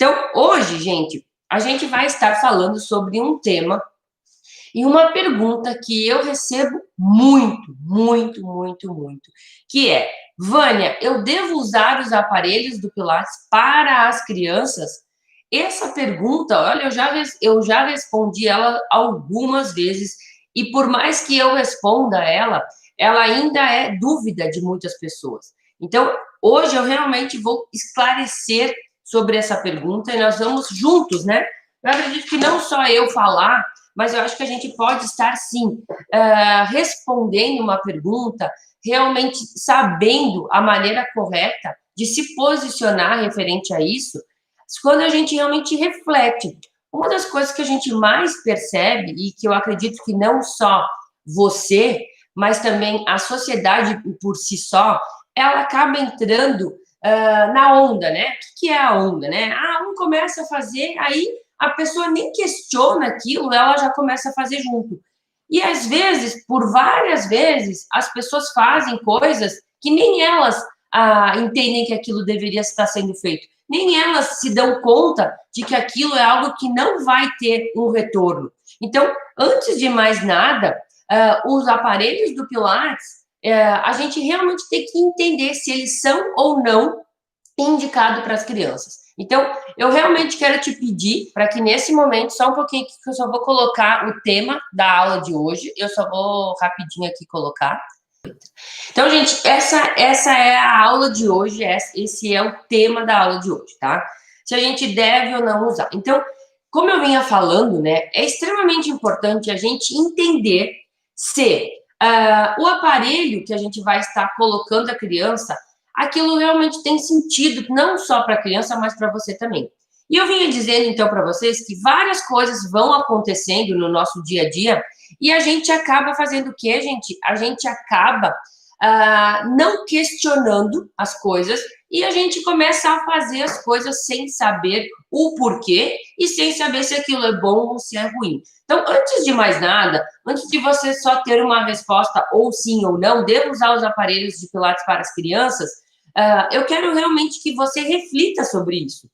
Então, hoje, gente, a gente vai estar falando sobre um tema e uma pergunta que eu recebo muito, que é: Vânia, eu devo usar os aparelhos do Pilates para as crianças? Essa pergunta, olha, eu já respondi ela algumas vezes, e por mais que eu responda ela ainda é dúvida de muitas pessoas. Então, hoje eu realmente vou esclarecer sobre essa pergunta e nós vamos juntos, né? Eu acredito que não só eu falar, mas eu acho que a gente pode estar, sim, respondendo uma pergunta, realmente sabendo a maneira correta de se posicionar referente a isso, quando a gente realmente reflete. Uma das coisas que a gente mais percebe, e que eu acredito que não só você, mas também a sociedade por si só, ela acaba entrando na onda, né? O que é a onda, né? Um começa a fazer, aí a pessoa nem questiona aquilo, ela já começa a fazer junto. E às vezes, por várias vezes, as pessoas fazem coisas que nem elas entendem que aquilo deveria estar sendo feito. Nem elas se dão conta de que aquilo é algo que não vai ter um retorno. Então, antes de mais nada, os aparelhos do Pilates, a gente realmente tem que entender se eles são ou não indicados para as crianças. Então, eu realmente quero te pedir para que nesse momento, só um pouquinho aqui, que eu só vou colocar o tema da aula de hoje, eu só vou rapidinho aqui colocar. Então, gente, essa é a aula de hoje, esse é o tema da aula de hoje, tá? Se a gente deve ou não usar. Então, como eu vinha falando, né, é extremamente importante a gente entender se o aparelho que a gente vai estar colocando a criança, aquilo realmente tem sentido, não só para a criança, mas para você também. E eu vinha dizendo, então, para vocês que várias coisas vão acontecendo no nosso dia a dia e a gente acaba fazendo o quê, gente? A gente acaba não questionando as coisas e a gente começa a fazer as coisas sem saber o porquê e sem saber se aquilo é bom ou se é ruim. Então, antes de mais nada, antes de você só ter uma resposta ou sim ou não, devo usar os aparelhos de Pilates para as crianças, eu quero realmente que você reflita sobre isso.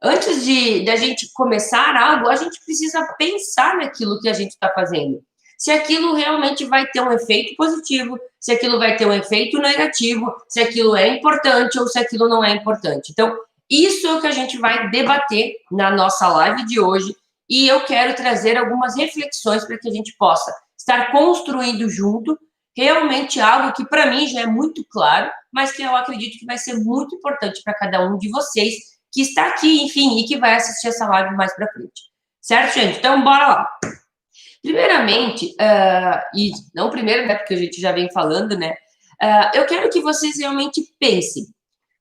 Antes de a gente começar algo, a gente precisa pensar naquilo que a gente está fazendo. Se aquilo realmente vai ter um efeito positivo, se aquilo vai ter um efeito negativo, se aquilo é importante ou se aquilo não é importante. Então, isso é o que a gente vai debater na nossa live de hoje e eu quero trazer algumas reflexões para que a gente possa estar construindo junto realmente algo que para mim já é muito claro, mas que eu acredito que vai ser muito importante para cada um de vocês que está aqui, enfim, e que vai assistir essa live mais para frente. Certo, gente? Então, bora lá. Primeiramente, e não primeiro, né, porque a gente já vem falando, né, eu quero que vocês realmente pensem.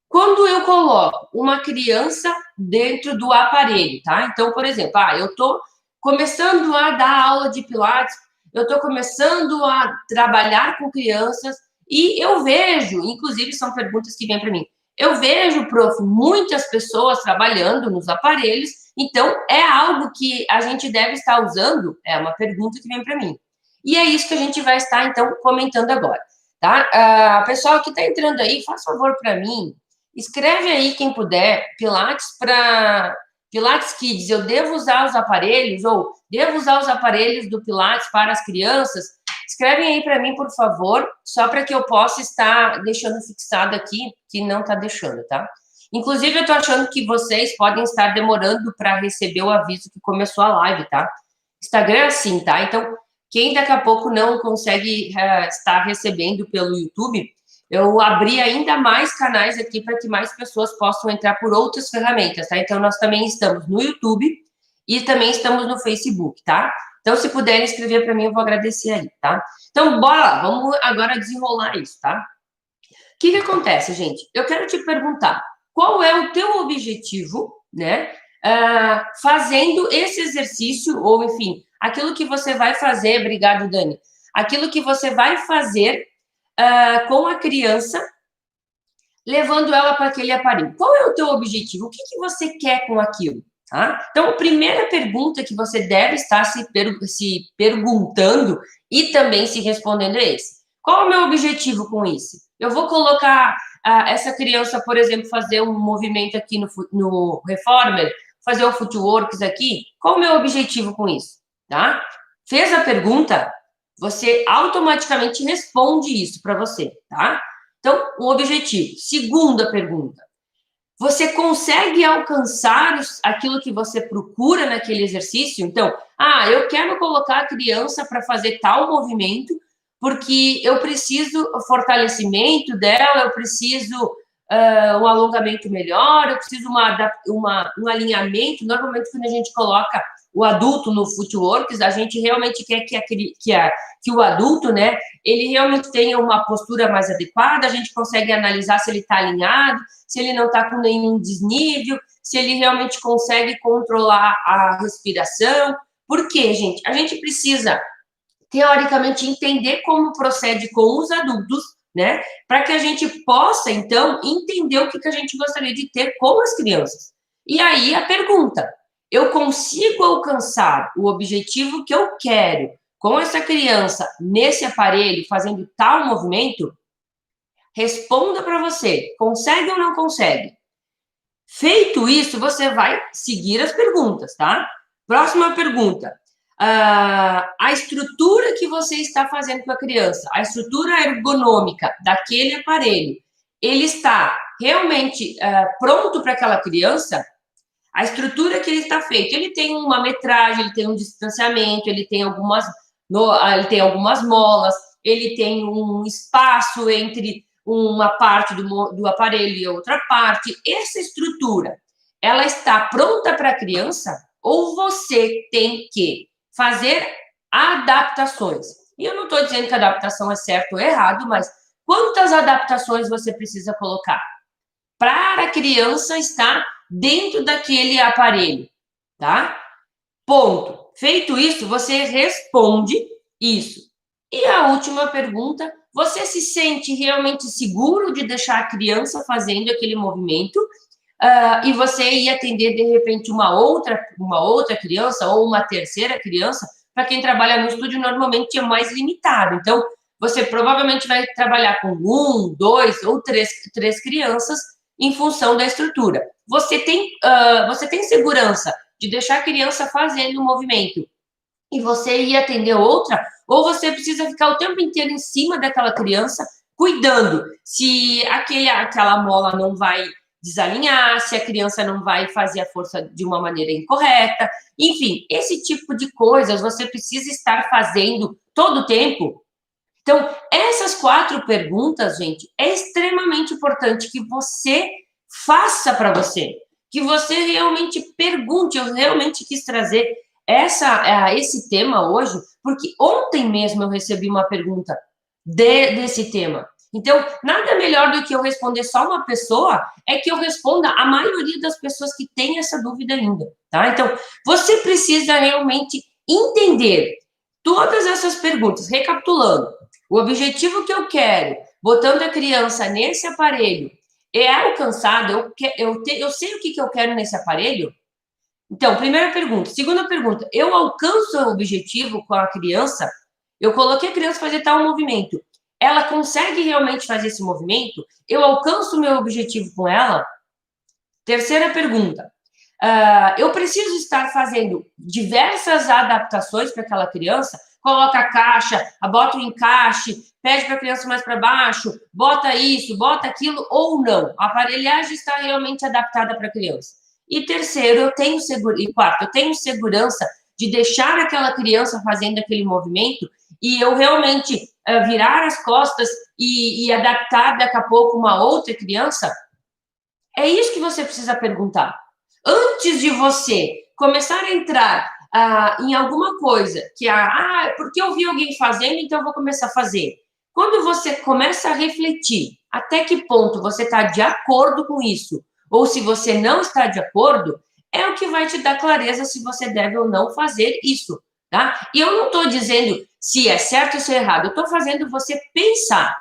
Quando eu coloco uma criança dentro do aparelho, tá? Então, por exemplo, eu estou começando a dar aula de Pilates, eu estou começando a trabalhar com crianças e eu vejo, inclusive são perguntas que vêm para mim, eu vejo, prof, muitas pessoas trabalhando nos aparelhos, então é algo que a gente deve estar usando? É uma pergunta que vem para mim. E é isso que a gente vai estar, então, comentando agora, tá? Pessoal que está entrando aí, faz favor para mim, escreve aí, quem puder, Pilates Kids, eu devo usar os aparelhos ou devo usar os aparelhos do Pilates para as crianças? Escrevem aí para mim, por favor, só para que eu possa estar deixando fixado aqui, que não está deixando, tá? Inclusive, eu estou achando que vocês podem estar demorando para receber o aviso que começou a live, tá? Instagram é assim, tá? Então, quem daqui a pouco não consegue estar recebendo pelo YouTube, eu abri ainda mais canais aqui para que mais pessoas possam entrar por outras ferramentas, tá? Então, nós também estamos no YouTube e também estamos no Facebook, tá? Então, se puderem escrever para mim, eu vou agradecer aí, tá? Então, bora lá, vamos agora desenrolar isso, tá? O que acontece, gente? Eu quero te perguntar, qual é o teu objetivo, né? Fazendo esse exercício, ou enfim, aquilo que você vai fazer, obrigado, Dani, aquilo que você vai fazer com a criança, levando ela para aquele aparelho. Qual é o teu objetivo? O que você quer com aquilo? Tá? Então, a primeira pergunta que você deve estar se perguntando e também se respondendo é esse. Qual é o meu objetivo com isso? Eu vou colocar essa criança, por exemplo, fazer um movimento aqui no Reformer, fazer o footworks aqui, qual o meu objetivo com isso, tá? Fez a pergunta, você automaticamente responde isso para você, tá? Então, o objetivo. Segunda pergunta. Você consegue alcançar aquilo que você procura naquele exercício? Então, eu quero colocar a criança para fazer tal movimento, porque eu preciso fortalecimento dela, eu preciso um alongamento melhor, eu preciso um alinhamento. Normalmente, quando a gente coloca o adulto no footworks, a gente realmente quer que o adulto, né, ele realmente tenha uma postura mais adequada, a gente consegue analisar se ele está alinhado, se ele não está com nenhum desnível, se ele realmente consegue controlar a respiração. Por quê, gente? A gente precisa, teoricamente, entender como procede com os adultos, né? Para que a gente possa, então, entender o que a gente gostaria de ter com as crianças. E aí a pergunta: eu consigo alcançar o objetivo que eu quero com essa criança nesse aparelho, fazendo tal movimento? Responda para você, consegue ou não consegue? Feito isso, você vai seguir as perguntas, tá? Próxima pergunta. A estrutura que você está fazendo com a criança, a estrutura ergonômica daquele aparelho, ele está realmente pronto para aquela criança? A estrutura que ele está feito, ele tem uma metragem, ele tem um distanciamento, ele tem algumas molas, ele tem um espaço entre uma parte do aparelho e outra parte. Essa estrutura, ela está pronta para a criança ou você tem que fazer adaptações? E eu não estou dizendo que a adaptação é certo ou errado, mas quantas adaptações você precisa colocar para a criança estar dentro daquele aparelho, tá? Ponto. Feito isso, você responde isso. E a última pergunta: você se sente realmente seguro de deixar a criança fazendo aquele movimento? E você ia atender, de repente, uma outra criança ou uma terceira criança? Para quem trabalha no estúdio, normalmente é mais limitado. Então, você provavelmente vai trabalhar com 1, 2 ou 3 crianças em função da estrutura. Você tem segurança de deixar a criança fazendo o movimento e você ir atender outra, ou você precisa ficar o tempo inteiro em cima daquela criança, cuidando se aquela mola não vai desalinhar, se a criança não vai fazer a força de uma maneira incorreta. Enfim, esse tipo de coisas você precisa estar fazendo todo o tempo. Então, essas 4 perguntas, gente, é extremamente importante que você faça para você, que você realmente pergunte. Eu realmente quis trazer esse tema hoje, porque ontem mesmo eu recebi uma pergunta desse tema. Então, nada melhor do que eu responder só uma pessoa, é que eu responda a maioria das pessoas que têm essa dúvida ainda, tá? Então, você precisa realmente entender todas essas perguntas, recapitulando. O objetivo que eu quero, botando a criança nesse aparelho, é alcançado? Eu sei o que eu quero nesse aparelho? Então, primeira pergunta. Segunda pergunta, eu alcanço o objetivo com a criança? Eu coloquei a criança fazer tal movimento. Ela consegue realmente fazer esse movimento? Eu alcanço o meu objetivo com ela? Terceira pergunta. Eu preciso estar fazendo diversas adaptações para aquela criança? Coloca a caixa, bota o encaixe, pede para a criança mais para baixo, bota isso, bota aquilo, ou não? A aparelhagem está realmente adaptada para a criança. E terceiro, quarto, eu tenho segurança de deixar aquela criança fazendo aquele movimento e eu realmente virar as costas e adaptar daqui a pouco uma outra criança? É isso que você precisa perguntar. Antes de você começar a entrar em alguma coisa que porque eu vi alguém fazendo, então eu vou começar a fazer. Quando você começa a refletir até que ponto você está de acordo com isso, ou se você não está de acordo, é o que vai te dar clareza se você deve ou não fazer isso, tá? E eu não estou dizendo se é certo ou se é errado, eu estou fazendo você pensar,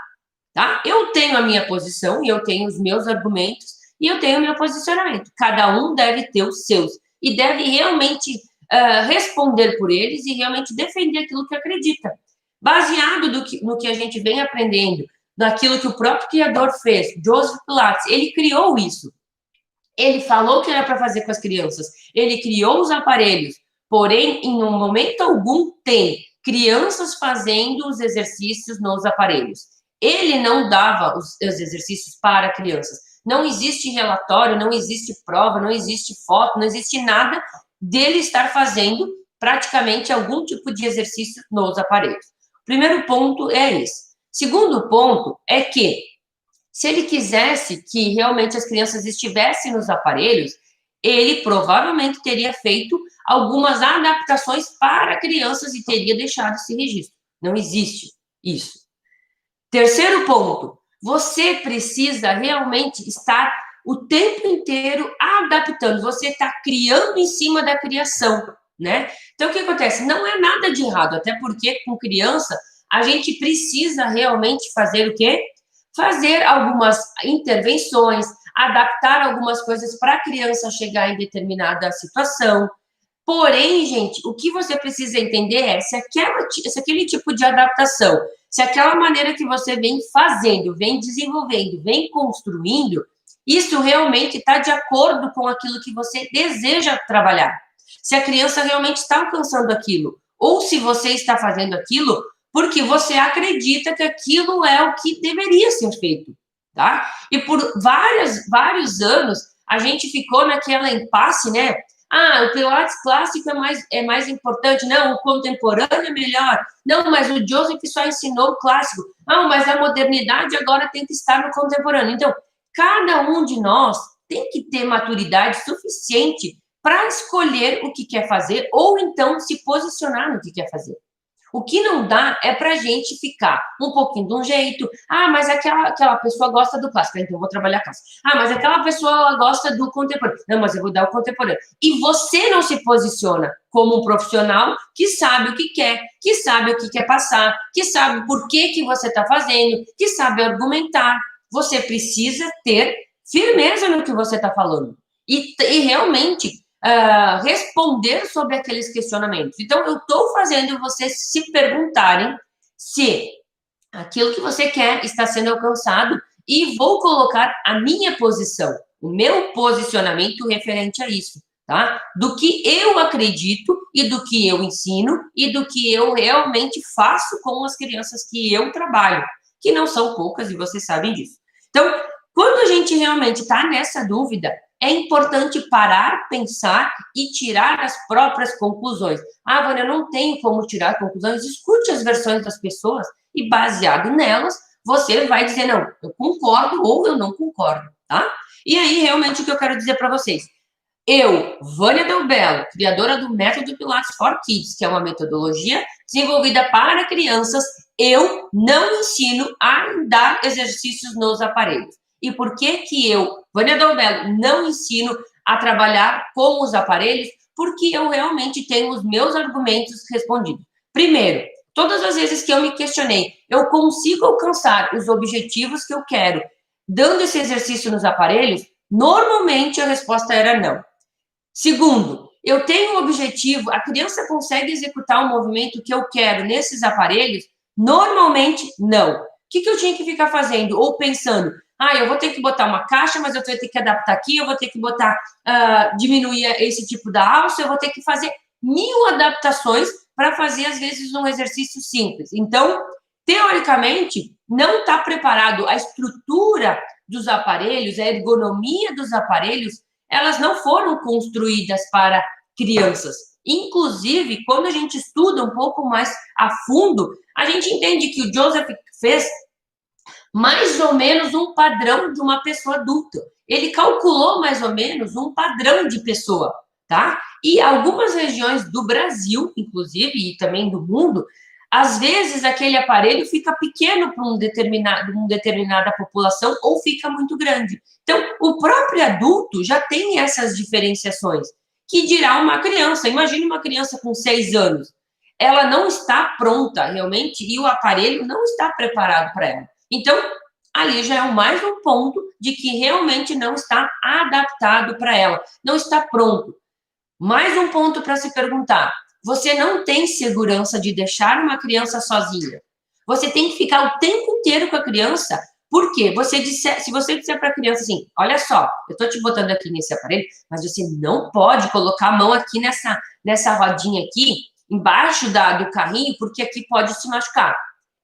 tá? Eu tenho a minha posição e eu tenho os meus argumentos e eu tenho o meu posicionamento. Cada um deve ter os seus e deve realmente responder por eles e realmente defender aquilo que acredita. Baseado no que a gente vem aprendendo naquilo que o próprio criador fez, Joseph Pilates, ele criou isso. Ele falou que era para fazer com as crianças, ele criou os aparelhos, porém, em um momento algum, tem crianças fazendo os exercícios nos aparelhos. Ele não dava os exercícios para crianças. Não existe relatório, não existe prova, não existe foto, não existe nada dele estar fazendo praticamente algum tipo de exercício nos aparelhos. Primeiro ponto é esse. Segundo ponto é que, se ele quisesse que realmente as crianças estivessem nos aparelhos, ele provavelmente teria feito algumas adaptações para crianças e teria deixado esse registro. Não existe isso. Terceiro ponto, você precisa realmente estar o tempo inteiro adaptando, você está criando em cima da criação, né? Então, o que acontece? Não é nada de errado, até porque com criança a gente precisa realmente fazer o quê? Fazer algumas intervenções, adaptar algumas coisas para a criança chegar em determinada situação. Porém, gente, o que você precisa entender é se aquele tipo de adaptação, se aquela maneira que você vem fazendo, vem desenvolvendo, vem construindo, isso realmente está de acordo com aquilo que você deseja trabalhar. Se a criança realmente está alcançando aquilo, ou se você está fazendo aquilo porque você acredita que aquilo é o que deveria ser feito, tá? E por vários anos, a gente ficou naquela impasse, né? Ah, o Pilates clássico é mais importante. Não, o contemporâneo é melhor. Não, mas o Joseph só ensinou o clássico. Não, mas a modernidade agora tem que estar no contemporâneo. Então, cada um de nós tem que ter maturidade suficiente para escolher o que quer fazer ou então se posicionar no que quer fazer. O que não dá é para a gente ficar um pouquinho de um jeito. Ah, mas aquela pessoa gosta do clássico, então eu vou trabalhar clássico. Ah, mas aquela pessoa gosta do contemporâneo. Não, mas eu vou dar o contemporâneo. E você não se posiciona como um profissional que sabe o que quer, que sabe o que quer passar, que sabe por que você está fazendo, que sabe argumentar. Você precisa ter firmeza no que você está falando. E realmente responder sobre aqueles questionamentos. Então, eu estou fazendo vocês se perguntarem se aquilo que você quer está sendo alcançado e vou colocar a minha posição, o meu posicionamento referente a isso, tá? Do que eu acredito e do que eu ensino e do que eu realmente faço com as crianças que eu trabalho, que não são poucas e vocês sabem disso. Então, quando a gente realmente está nessa dúvida, é importante parar, pensar e tirar as próprias conclusões. Ah, Vânia, eu não tenho como tirar conclusões. Escute as versões das pessoas e, baseado nelas, você vai dizer, não, eu concordo ou eu não concordo, tá? E aí, realmente, o que eu quero dizer para vocês? Eu, Vânia Del Bello, criadora do Método Pilates for Kids, que é uma metodologia desenvolvida para crianças, eu não ensino a dar exercícios nos aparelhos. E por que que eu, Vânia Del Bello, não ensino a trabalhar com os aparelhos? Porque eu realmente tenho os meus argumentos respondidos. Primeiro, todas as vezes que eu me questionei, eu consigo alcançar os objetivos que eu quero dando esse exercício nos aparelhos? Normalmente a resposta era não. Segundo, eu tenho um objetivo, a criança consegue executar o movimento que eu quero nesses aparelhos? Normalmente, não. O que eu tinha que ficar fazendo? Ou pensando, eu vou ter que botar uma caixa, mas eu vou ter que adaptar aqui, eu vou ter que botar, diminuir esse tipo da alça, eu vou ter que fazer 1000 adaptações para fazer, às vezes, um exercício simples. Então, teoricamente, não está preparado a estrutura dos aparelhos, a ergonomia dos aparelhos, elas não foram construídas para crianças. Inclusive, quando a gente estuda um pouco mais a fundo, a gente entende que o Joseph fez mais ou menos um padrão de uma pessoa adulta. Ele calculou mais ou menos um padrão de pessoa, tá? E algumas regiões do Brasil, inclusive, e também do mundo, às vezes aquele aparelho fica pequeno para uma determinada população ou fica muito grande. Então, o próprio adulto já tem essas diferenciações, que dirá uma criança. Imagine uma criança com 6 anos. Ela não está pronta realmente e o aparelho não está preparado para ela. Então, ali já é mais um ponto de que realmente não está adaptado para ela, não está pronto. Mais um ponto para se perguntar. Você não tem segurança de deixar uma criança sozinha. Você tem que ficar o tempo inteiro com a criança. Por quê? Se você disser para a criança assim, olha só, eu estou te botando aqui nesse aparelho, mas você não pode colocar a mão aqui nessa rodinha aqui, embaixo do carrinho, porque aqui pode se machucar.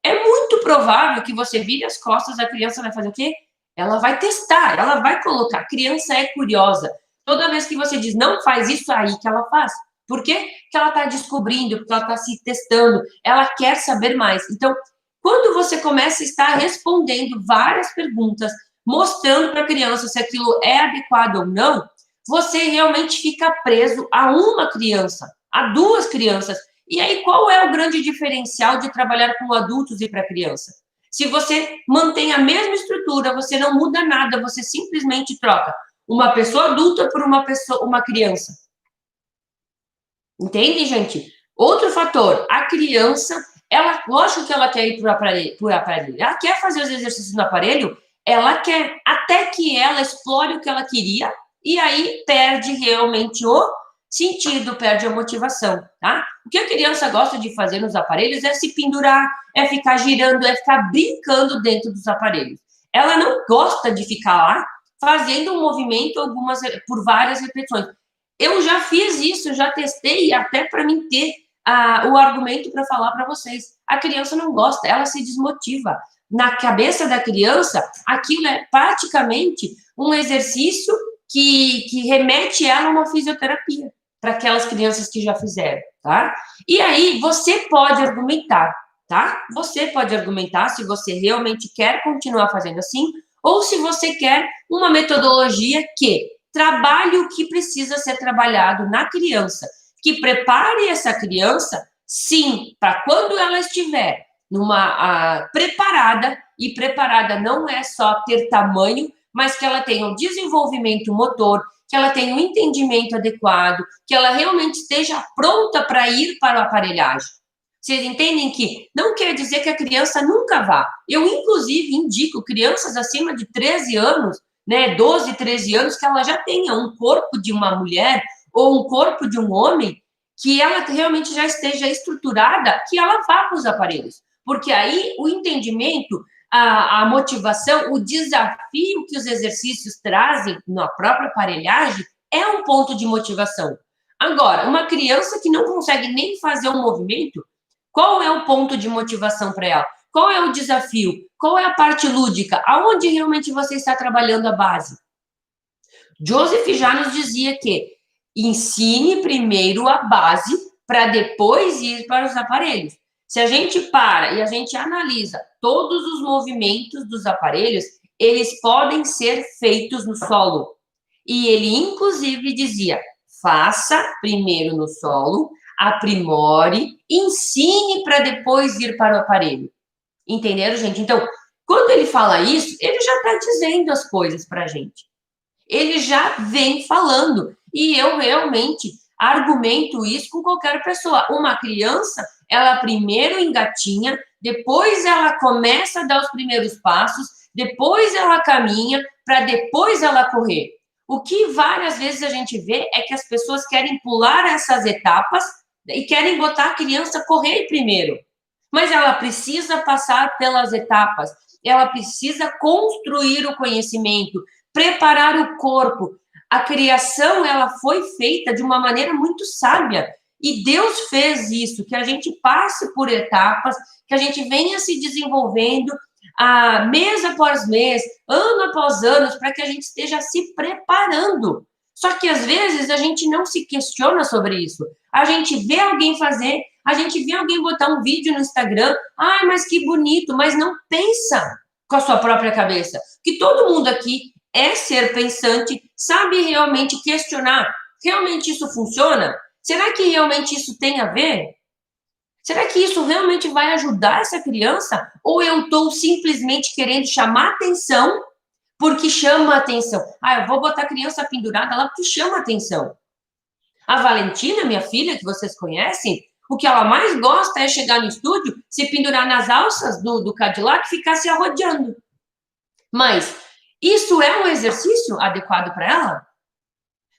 É muito provável que você vire as costas, a criança vai fazer o quê? Ela vai testar, ela vai colocar. A criança é curiosa. Toda vez que você diz, não faz isso aí, que ela faz. Por quê? Porque ela está descobrindo, porque ela está se testando, ela quer saber mais. Então, quando você começa a estar respondendo várias perguntas, mostrando para a criança se aquilo é adequado ou não, você realmente fica preso a uma criança, a duas crianças. E aí, qual é o grande diferencial de trabalhar com adultos e para criança? Se você mantém a mesma estrutura, você não muda nada, você simplesmente troca uma pessoa adulta por uma criança. Entende, gente? Outro fator, a criança, ela, lógico que ela quer ir por aparelho, ela quer fazer os exercícios no aparelho, ela quer, até que ela explore o que ela queria, e aí perde realmente o sentido, perde a motivação, tá? O que a criança gosta de fazer nos aparelhos é se pendurar, é ficar girando, é ficar brincando dentro dos aparelhos. Ela não gosta de ficar lá fazendo um movimento por várias repetições. Eu já fiz isso, já testei, até para mim ter o argumento para falar para vocês. A criança não gosta, ela se desmotiva. Na cabeça da criança, aquilo é praticamente um exercício que remete ela a uma fisioterapia, para aquelas crianças que já fizeram, tá? E aí, você pode argumentar, tá? Você pode argumentar se você realmente quer continuar fazendo assim, ou se você quer uma metodologia que trabalhe o que precisa ser trabalhado na criança, que prepare essa criança, sim, para quando ela estiver preparada, e preparada não é só ter tamanho, mas que ela tenha um desenvolvimento motor, que ela tenha um entendimento adequado, que ela realmente esteja pronta para ir para a aparelhagem. Vocês entendem que não quer dizer que a criança nunca vá. Eu, inclusive, indico crianças acima de 13 anos, né, 12, 13 anos, que ela já tenha um corpo de uma mulher ou um corpo de um homem, que ela realmente já esteja estruturada, que ela vá para os aparelhos. Porque aí o entendimento, a motivação, o desafio que os exercícios trazem na própria aparelhagem é um ponto de motivação. Agora, uma criança que não consegue nem fazer um movimento, qual é o ponto de motivação para ela? Qual é o desafio? Qual é a parte lúdica? Aonde realmente você está trabalhando a base? Joseph já nos dizia que ensine primeiro a base para depois ir para os aparelhos. Se a gente para e a gente analisa todos os movimentos dos aparelhos, eles podem ser feitos no solo. E ele, inclusive, dizia, faça primeiro no solo, aprimore, ensine para depois ir para o aparelho. Entenderam, gente? Então, quando ele fala isso, ele já está dizendo as coisas para a gente. Ele já vem falando. E eu realmente argumento isso com qualquer pessoa. Uma criança, ela primeiro engatinha, depois ela começa a dar os primeiros passos, depois ela caminha, para depois ela correr. O que várias vezes a gente vê é que as pessoas querem pular essas etapas e querem botar a criança a correr primeiro. Mas ela precisa passar pelas etapas, ela precisa construir o conhecimento, preparar o corpo. A criação, ela foi feita de uma maneira muito sábia. E Deus fez isso, que a gente passe por etapas, que a gente venha se desenvolvendo mês após mês, ano após ano, para que a gente esteja se preparando. Só que, às vezes, a gente não se questiona sobre isso. A gente vê alguém fazer, a gente vê alguém botar um vídeo no Instagram, ai, mas que bonito, mas não pensa com a sua própria cabeça. Que todo mundo aqui é ser pensante, sabe realmente questionar. Realmente isso funciona? Será que realmente isso tem a ver? Será que isso realmente vai ajudar essa criança? Ou eu estou simplesmente querendo chamar atenção porque chama atenção? Ah, eu vou botar a criança pendurada lá porque chama atenção. A Valentina, minha filha, que vocês conhecem, o que ela mais gosta é chegar no estúdio, se pendurar nas alças do Cadillac e ficar se arrodeando. Mas isso é um exercício adequado para ela?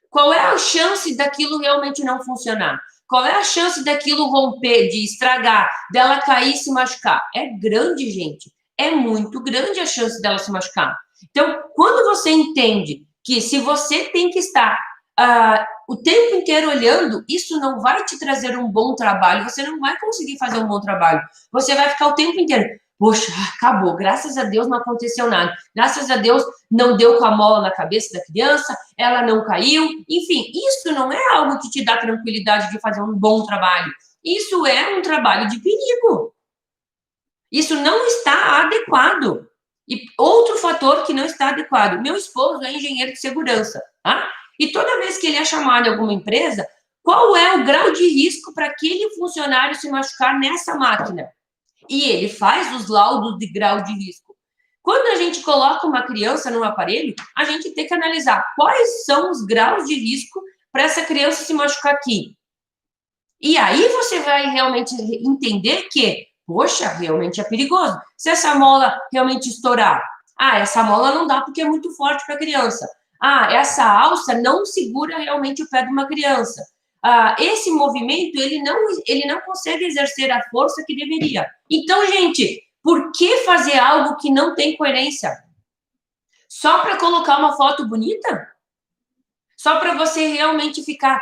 Qual é a chance daquilo realmente não funcionar? qual é a chance daquilo romper, de estragar, dela cair e se machucar? É grande, gente. É muito grande a chance dela se machucar. Então, quando você entende que se você tem que estar o tempo inteiro olhando, isso não vai te trazer um bom trabalho, você não vai conseguir fazer um bom trabalho. Você vai ficar o tempo inteiro, poxa, acabou, graças a Deus não aconteceu nada, graças a Deus não deu com a mola na cabeça da criança, ela não caiu, enfim, isso não é algo que te dá tranquilidade de fazer um bom trabalho, isso é um trabalho de perigo, isso não está adequado. E outro fator que não está adequado, meu esposo é engenheiro de segurança, tá? E toda vez que ele é chamado em alguma empresa, qual é o grau de risco para aquele funcionário se machucar nessa máquina? E ele faz os laudos de grau de risco. Quando a gente coloca uma criança num aparelho, a gente tem que analisar quais são os graus de risco para essa criança se machucar aqui. E aí você vai realmente entender que, poxa, realmente é perigoso. Se essa mola realmente estourar, essa mola não dá porque é muito forte para a criança. Essa alça não segura realmente o pé de uma criança. Esse movimento, ele não consegue exercer a força que deveria. Então, gente, por que fazer algo que não tem coerência? Só para colocar uma foto bonita? Só para você realmente ficar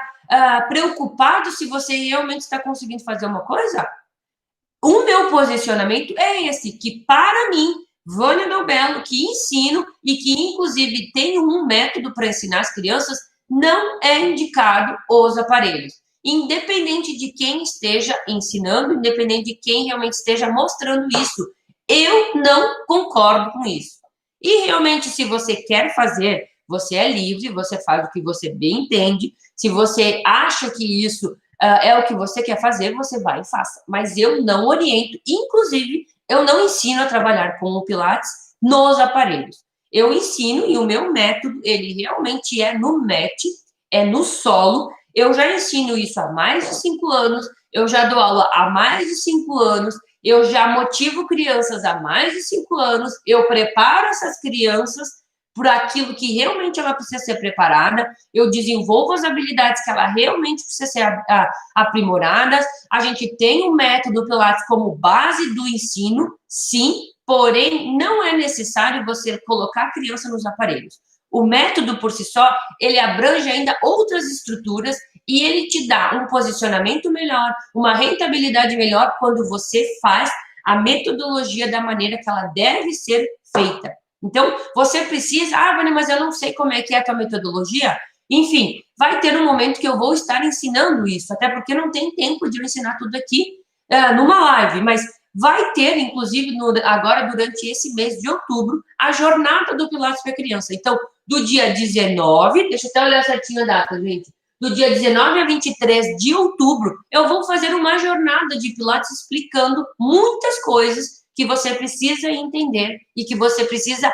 preocupado se você realmente está conseguindo fazer uma coisa? O meu posicionamento é esse, que para mim, Vânia Del Bello, que ensino e que inclusive tenho um método para ensinar as crianças, não é indicado os aparelhos. Independente de quem esteja ensinando, independente de quem realmente esteja mostrando isso, eu não concordo com isso. E realmente, se você quer fazer, você é livre, você faz o que você bem entende. Se você acha que isso é o que você quer fazer, você vai e faça. Mas eu não oriento, inclusive, eu não ensino a trabalhar com o Pilates nos aparelhos. Eu ensino e o meu método, ele realmente é no mat, é no solo. Eu já ensino isso há mais de 5 anos, eu já dou aula há mais de 5 anos, eu já motivo crianças há mais de 5 anos, eu preparo essas crianças por aquilo que realmente ela precisa ser preparada, eu desenvolvo as habilidades que ela realmente precisa ser aprimoradas, a gente tem um método Pilates como base do ensino, sim, porém não é necessário você colocar a criança nos aparelhos. O método por si só, ele abrange ainda outras estruturas e ele te dá um posicionamento melhor, uma rentabilidade melhor quando você faz a metodologia da maneira que ela deve ser feita. Então, você precisa, Vânia, mas eu não sei como é que é a tua metodologia. Enfim, vai ter um momento que eu vou estar ensinando isso, até porque não tem tempo de eu ensinar tudo aqui numa live, mas vai ter, inclusive, agora durante esse mês de outubro, a jornada do Pilates para criança. Então, do dia 19, deixa eu até olhar certinho a data, gente, do dia 19 a 23 de outubro, eu vou fazer uma jornada de Pilates explicando muitas coisas que você precisa entender e que você precisa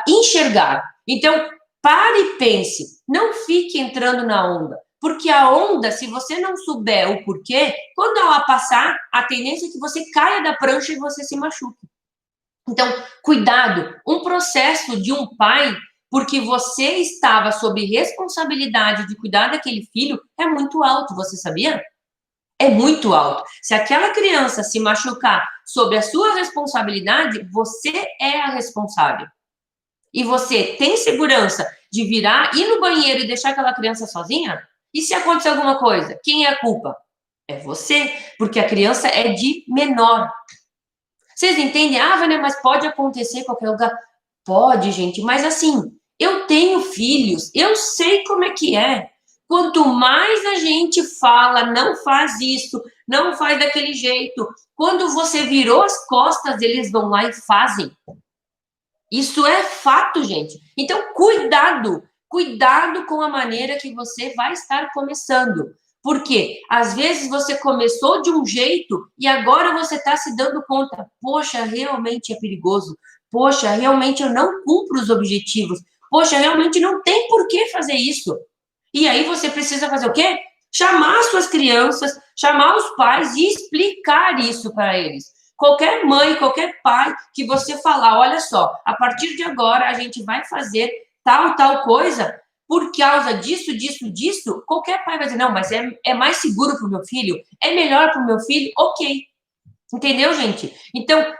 enxergar. Então, pare e pense, não fique entrando na onda, porque a onda, se você não souber o porquê, quando ela passar, a tendência é que você caia da prancha e você se machuque. Então, cuidado, um processo de um pai, porque você estava sob responsabilidade de cuidar daquele filho, é muito alto, você sabia? É muito alto. Se aquela criança se machucar sob a sua responsabilidade, você é a responsável. E você tem segurança de virar, ir no banheiro e deixar aquela criança sozinha? E se acontecer alguma coisa, quem é a culpa? É você, porque a criança é de menor. Vocês entendem? Vânia, mas pode acontecer em qualquer lugar. Pode, gente, mas assim, eu tenho filhos, eu sei como é que é. Quanto mais a gente fala, não faz isso, não faz daquele jeito, quando você virou as costas, eles vão lá e fazem. Isso é fato, gente. Então, cuidado, cuidado com a maneira que você vai estar começando. Porque às vezes você começou de um jeito e agora você está se dando conta, poxa, realmente é perigoso. Poxa, realmente eu não cumpro os objetivos. Poxa, realmente não tem por que fazer isso. E aí você precisa fazer o quê? Chamar suas crianças, chamar os pais e explicar isso para eles. Qualquer mãe, qualquer pai que você falar, olha só, a partir de agora a gente vai fazer tal coisa, por causa disso, qualquer pai vai dizer, não, mas é mais seguro para o meu filho, é melhor para o meu filho, ok. Entendeu, gente? Então,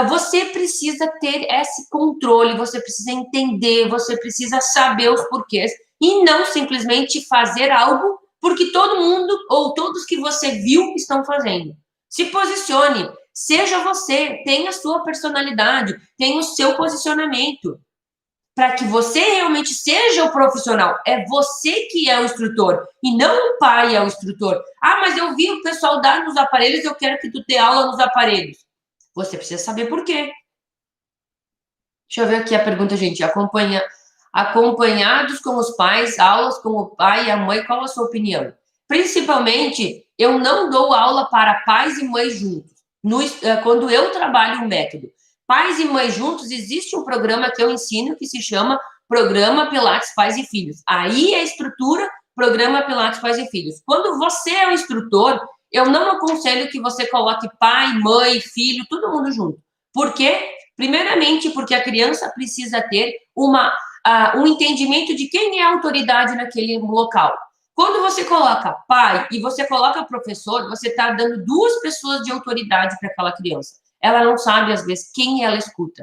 você precisa ter esse controle, você precisa entender, você precisa saber os porquês e não simplesmente fazer algo porque todo mundo ou todos que você viu estão fazendo. Se posicione, seja você, tenha a sua personalidade, tenha o seu posicionamento para que você realmente seja o profissional. É você que é o instrutor e não o pai é o instrutor. Ah, mas eu vi o pessoal dar nos aparelhos, eu quero que tu dê aula nos aparelhos. Você precisa saber por quê. Deixa eu ver aqui a pergunta, gente. Acompanhados com os pais, aulas com o pai e a mãe, qual a sua opinião? Principalmente, eu não dou aula para pais e mães juntos. Quando eu trabalho o método Pais e Mães Juntos, existe um programa que eu ensino que se chama Programa Pilates Pais e Filhos. Aí é a estrutura Programa Pilates Pais e Filhos. Quando você é o instrutor, eu não aconselho que você coloque pai, mãe, filho, todo mundo junto. Por quê? Primeiramente, porque a criança precisa ter um entendimento de quem é a autoridade naquele local. Quando você coloca pai e você coloca professor, você está dando duas pessoas de autoridade para aquela criança. Ela não sabe, às vezes, quem ela escuta.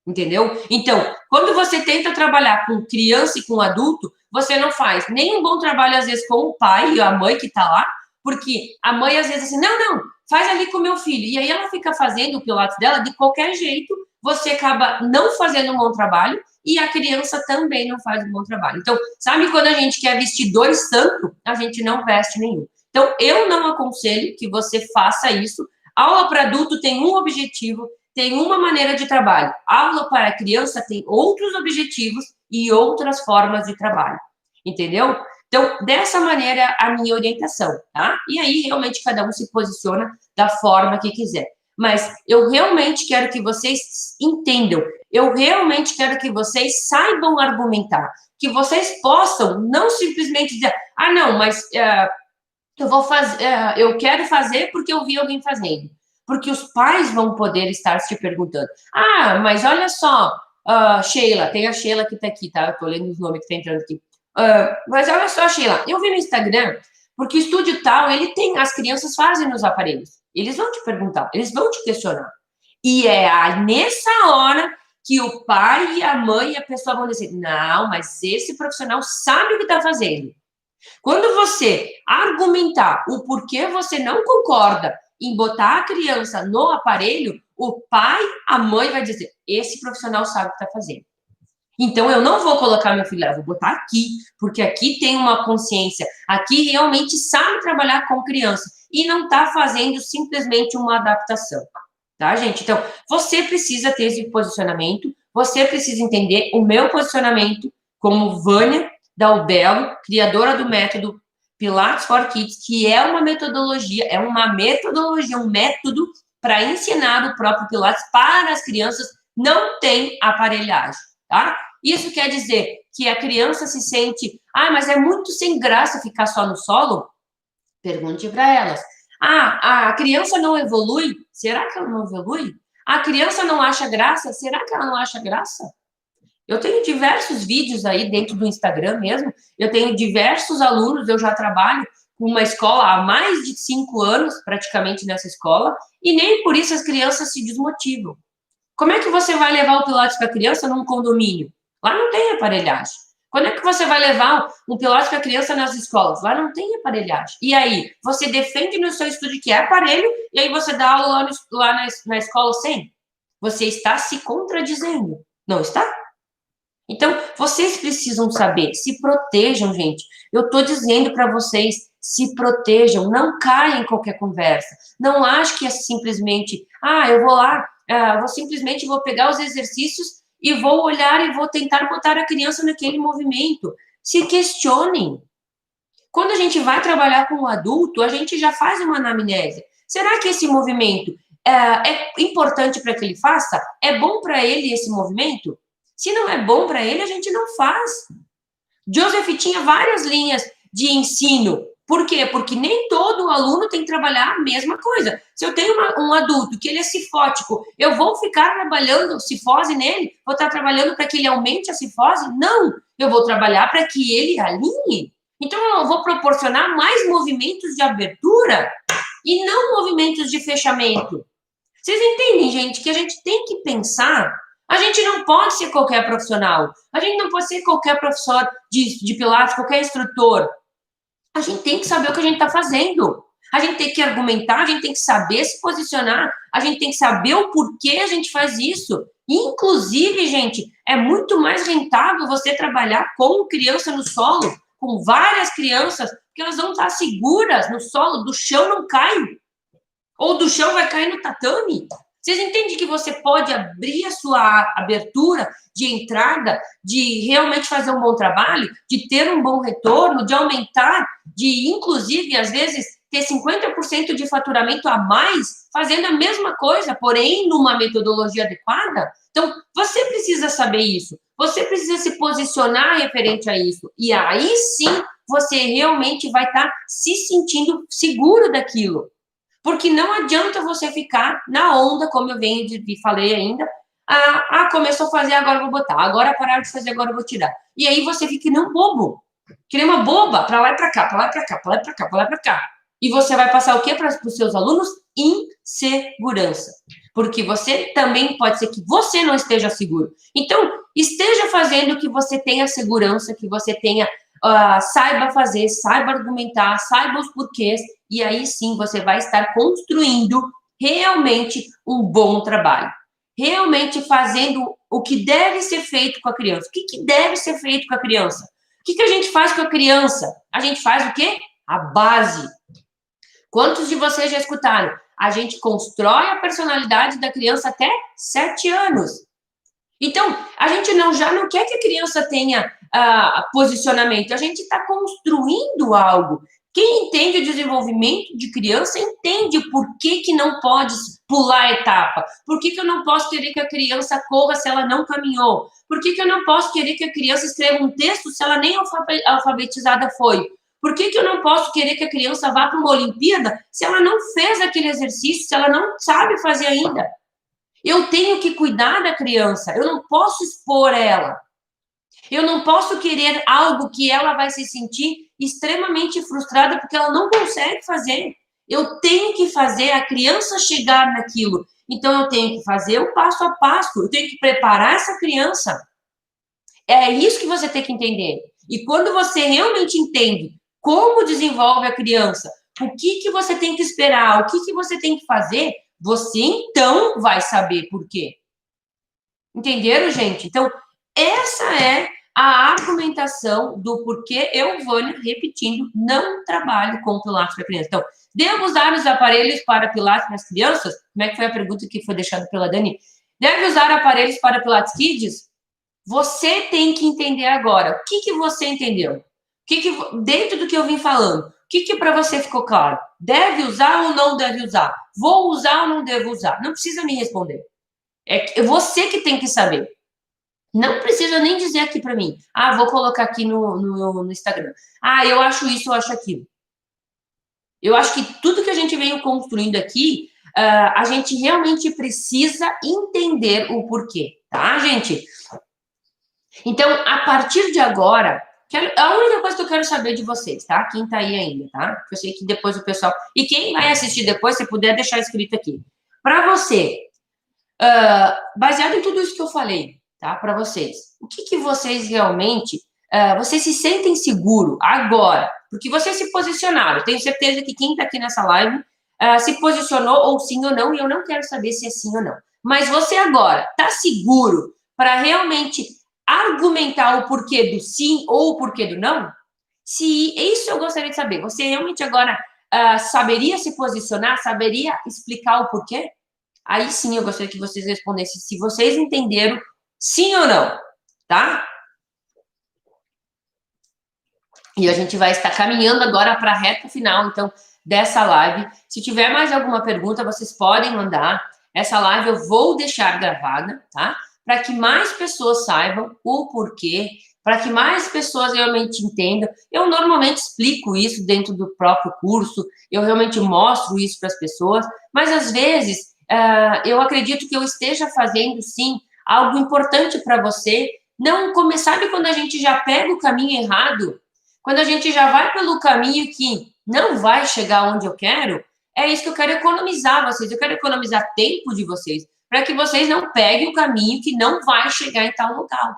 Entendeu? Então, quando você tenta trabalhar com criança e com adulto, você não faz nem um bom trabalho, às vezes, com o pai e a mãe que está lá, porque a mãe, às vezes, assim, não, faz ali com o meu filho. E aí ela fica fazendo o pilates dela de qualquer jeito, você acaba não fazendo um bom trabalho e a criança também não faz um bom trabalho. Então, sabe quando a gente quer vestir dois santos, a gente não veste nenhum. Então, eu não aconselho que você faça isso. Aula para adulto tem um objetivo, tem uma maneira de trabalho. Aula para criança tem outros objetivos e outras formas de trabalho. Entendeu? Então, dessa maneira, a minha orientação, tá? E aí, realmente, cada um se posiciona da forma que quiser. Mas eu realmente quero que vocês entendam, eu realmente quero que vocês saibam argumentar, que vocês possam não simplesmente dizer, não, mas eu quero fazer porque eu vi alguém fazendo. Porque os pais vão poder estar se perguntando, mas olha só, Sheila, tem a Sheila que está aqui, tá? Eu tô lendo os nomes que está entrando aqui. Mas olha só, Sheila, eu vi no Instagram, porque o estúdio tal, as crianças fazem nos aparelhos. Eles vão te perguntar, eles vão te questionar. E é nessa hora que o pai e a mãe e a pessoa vão dizer, não, mas esse profissional sabe o que está fazendo. Quando você argumentar o porquê você não concorda em botar a criança no aparelho, o pai, a mãe vai dizer, esse profissional sabe o que está fazendo. Então, eu não vou colocar meu filho, eu vou botar aqui, porque aqui tem uma consciência, aqui realmente sabe trabalhar com criança e não está fazendo simplesmente uma adaptação, tá, gente? Então, você precisa ter esse posicionamento, você precisa entender o meu posicionamento como Vânia Dalbello, criadora do método Pilates for Kids, que é uma metodologia, um método para ensinar o próprio Pilates para as crianças, não tem aparelhagem, tá? Isso quer dizer que a criança se sente, mas é muito sem graça ficar só no solo? Pergunte para elas. A criança não evolui? Será que ela não evolui? A criança não acha graça? Será que ela não acha graça? Eu tenho diversos vídeos aí dentro do Instagram mesmo, eu tenho diversos alunos, eu já trabalho com uma escola há mais de 5 anos, praticamente nessa escola, e nem por isso as crianças se desmotivam. Como é que você vai levar o Pilates para a criança num condomínio? Lá não tem aparelhagem. Quando é que você vai levar um Pilates para a criança nas escolas? Lá não tem aparelhagem. E aí, você defende no seu estúdio que é aparelho, e aí você dá aula lá na escola sem? Você está se contradizendo, não está? Então, vocês precisam saber, se protejam, gente. Eu estou dizendo para vocês, se protejam, não caem em qualquer conversa. Não acho que é simplesmente, eu vou lá, vou pegar os exercícios e vou olhar e vou tentar botar a criança naquele movimento. Se questionem. Quando a gente vai trabalhar com o adulto, a gente já faz uma anamnese. Será que esse movimento é importante para que ele faça? É bom para ele esse movimento? Se não é bom para ele, a gente não faz. Joseph tinha várias linhas de ensino Por quê? Porque nem todo aluno tem que trabalhar a mesma coisa. Se eu tenho um adulto que ele é cifótico, eu vou ficar trabalhando cifose nele? Vou estar trabalhando para que ele aumente a cifose? Não! Eu vou trabalhar para que ele alinhe. Então, eu vou proporcionar mais movimentos de abertura e não movimentos de fechamento. Vocês entendem, gente, que a gente tem que pensar. A gente não pode ser qualquer profissional. A gente não pode ser qualquer professor de Pilates, qualquer instrutor. A gente tem que saber o que a gente está fazendo. A gente tem que argumentar, a gente tem que saber se posicionar, a gente tem que saber o porquê a gente faz isso. Inclusive, gente, é muito mais rentável você trabalhar com criança no solo, com várias crianças, porque elas vão estar seguras no solo, do chão não cai. Ou do chão vai cair no tatame. Vocês entendem que você pode abrir a sua abertura de entrada, de realmente fazer um bom trabalho, de ter um bom retorno, de aumentar, de, inclusive, às vezes, ter 50% de faturamento a mais, fazendo a mesma coisa, porém, numa metodologia adequada? Então, você precisa saber isso. Você precisa se posicionar referente a isso. E aí, sim, você realmente vai estar se sentindo seguro daquilo. Porque não adianta você ficar na onda, como eu venho de falei ainda. Começou a fazer, agora eu vou botar. Agora pararam de fazer, agora eu vou tirar. E aí você fica que nem um bobo. Que nem uma boba, para lá e para cá, para lá e para cá, para lá e para cá, para lá e para cá. E você vai passar o quê para os seus alunos? Insegurança. Porque você também pode ser que você não esteja seguro. Então, esteja fazendo que você tenha segurança, que você tenha saiba fazer, saiba argumentar, saiba os porquês, e aí sim você vai estar construindo realmente um bom trabalho. Realmente fazendo o que deve ser feito com a criança. O que deve ser feito com a criança? O que a gente faz com a criança? A gente faz o quê? A base. Quantos de vocês já escutaram? A gente constrói a personalidade da criança até 7 anos. Então, a gente já não quer que a criança tenha posicionamento, a gente está construindo algo. Quem entende o desenvolvimento de criança entende por que não pode pular a etapa, por que eu não posso querer que a criança corra se ela não caminhou, por que eu não posso querer que a criança escreva um texto se ela nem alfabetizada foi, por que eu não posso querer que a criança vá para uma Olimpíada se ela não fez aquele exercício, se ela não sabe fazer ainda. Eu tenho que cuidar da criança, eu não posso expor ela. Eu não posso querer algo que ela vai se sentir extremamente frustrada porque ela não consegue fazer. Eu tenho que fazer a criança chegar naquilo. Então, eu tenho que fazer o passo a passo, eu tenho que preparar essa criança. É isso que você tem que entender. E quando você realmente entende como desenvolve a criança, o que você tem que esperar, o que você tem que fazer, você então vai saber por quê. Entenderam, gente? Então, essa é a argumentação do porquê eu, Vânia, repetindo, não trabalho com Pilates para criança. Então, devo usar os aparelhos para Pilates para as crianças? Como é que foi a pergunta que foi deixada pela Dani? Deve usar aparelhos para Pilates Kids? Você tem que entender agora. O que você entendeu? Dentro do que eu vim falando, o que para você ficou claro? Deve usar ou não deve usar? Vou usar ou não devo usar? Não precisa me responder. É você que tem que saber. Não precisa nem dizer aqui para mim. Vou colocar aqui no Instagram. Eu acho isso, eu acho aquilo. Eu acho que tudo que a gente veio construindo aqui, a gente realmente precisa entender o porquê, tá, gente? Então, a partir de agora, a única coisa que eu quero saber de vocês, tá? Quem tá aí ainda, tá? Porque eu sei que depois o pessoal... E quem vai assistir depois, se puder deixar escrito aqui. Para você, baseado em tudo isso que eu falei, tá? Para vocês, o que vocês realmente... vocês se sentem seguro agora? Porque vocês se posicionaram. Eu tenho certeza que quem tá aqui nessa live se posicionou ou sim ou não, e eu não quero saber se é sim ou não. Mas você agora tá seguro para realmente argumentar o porquê do sim ou o porquê do não? Se isso eu gostaria de saber. Você realmente agora saberia se posicionar, saberia explicar o porquê? Aí sim eu gostaria que vocês respondessem se vocês entenderam sim ou não, tá? E a gente vai estar caminhando agora para a reta final, então, dessa live. Se tiver mais alguma pergunta, vocês podem mandar. Essa live eu vou deixar gravada, tá? Para que mais pessoas saibam o porquê para que mais pessoas realmente entendam. Eu normalmente explico isso dentro do próprio curso, eu realmente mostro isso para as pessoas, mas às vezes eu acredito que eu esteja fazendo, sim, algo importante para você. Não começar, sabe quando a gente já pega o caminho errado? Quando a gente já vai pelo caminho que não vai chegar onde eu quero, é isso que eu quero economizar vocês, eu quero economizar tempo de vocês, para que vocês não peguem o caminho que não vai chegar em tal local.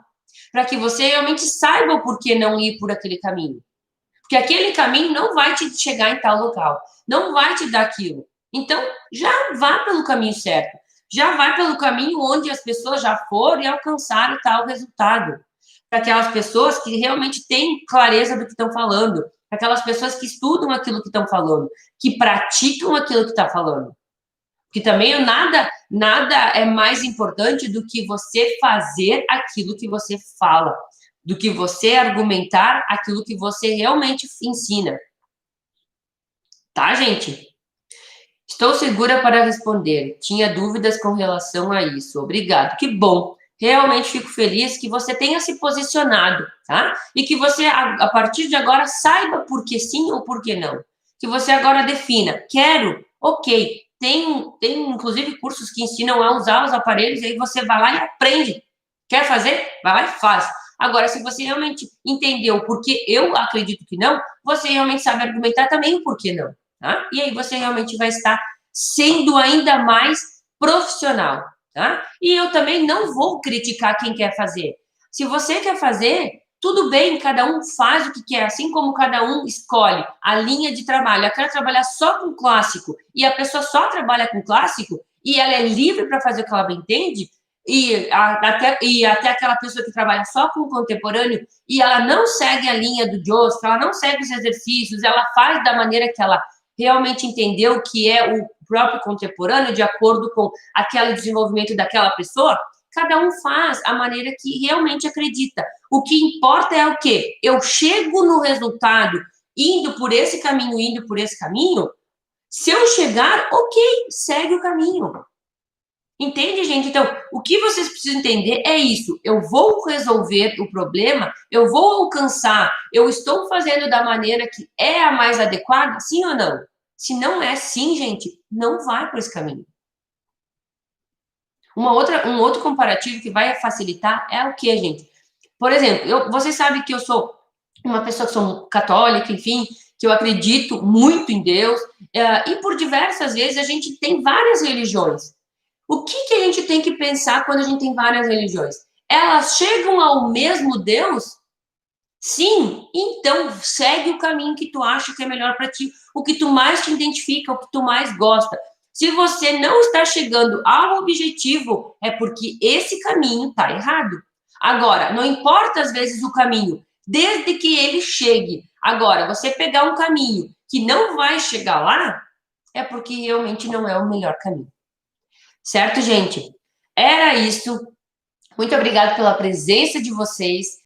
Para que você realmente saiba o porquê não ir por aquele caminho. Porque aquele caminho não vai te chegar em tal local, não vai te dar aquilo. Então, já vá pelo caminho certo. Já vai pelo caminho onde as pessoas já foram e alcançaram tal resultado. Para aquelas pessoas que realmente têm clareza do que estão falando, para aquelas pessoas que estudam aquilo que estão falando, que praticam aquilo que está falando. Que também nada é mais importante do que você fazer aquilo que você fala, do que você argumentar aquilo que você realmente ensina. Tá, gente? Estou segura para responder. Tinha dúvidas com relação a isso. Obrigado. Que bom. Realmente fico feliz que você tenha se posicionado, tá? E que você, a partir de agora, saiba por que sim ou por que não. Que você agora defina. Quero? Ok. Tem inclusive cursos que ensinam a usar os aparelhos, e aí você vai lá e aprende. Quer fazer? Vai lá e faz. Agora, se você realmente entendeu porque eu acredito que não, você realmente sabe argumentar também o porquê não. Tá? E aí você realmente vai estar sendo ainda mais profissional. Tá? E eu também não vou criticar quem quer fazer. Se você quer fazer, tudo bem, cada um faz o que quer, assim como cada um escolhe a linha de trabalho. Eu quero trabalhar só com clássico e a pessoa só trabalha com clássico e ela é livre para fazer o que ela bem entende, e até aquela pessoa que trabalha só com contemporâneo e ela não segue a linha do Joseph, ela não segue os exercícios, ela faz da maneira que ela realmente entendeu que é o próprio contemporâneo, de acordo com aquele desenvolvimento daquela pessoa, cada um faz a maneira que realmente acredita. O que importa é o quê? Eu chego no resultado indo por esse caminho, indo por esse caminho. Se eu chegar, ok, segue o caminho. Entende, gente? Então, o que vocês precisam entender é isso. Eu vou resolver o problema, eu vou alcançar, eu estou fazendo da maneira que é a mais adequada, sim ou não? Se não é sim, gente, não vai por esse caminho. Um outro comparativo que vai facilitar é o que, gente? Por exemplo, vocês sabem que eu sou uma pessoa que sou católica, enfim, que eu acredito muito em Deus, e por diversas vezes a gente tem várias religiões. O que, que a gente tem que pensar quando a gente tem várias religiões? Elas chegam ao mesmo Deus? Sim, então segue o caminho que tu acha que é melhor para ti, o que tu mais te identifica, o que tu mais gosta. Se você não está chegando ao objetivo, é porque esse caminho está errado. Agora, não importa às vezes o caminho, desde que ele chegue. Agora, você pegar um caminho que não vai chegar lá, é porque realmente não é o melhor caminho. Certo, gente? Era isso. Muito obrigada pela presença de vocês.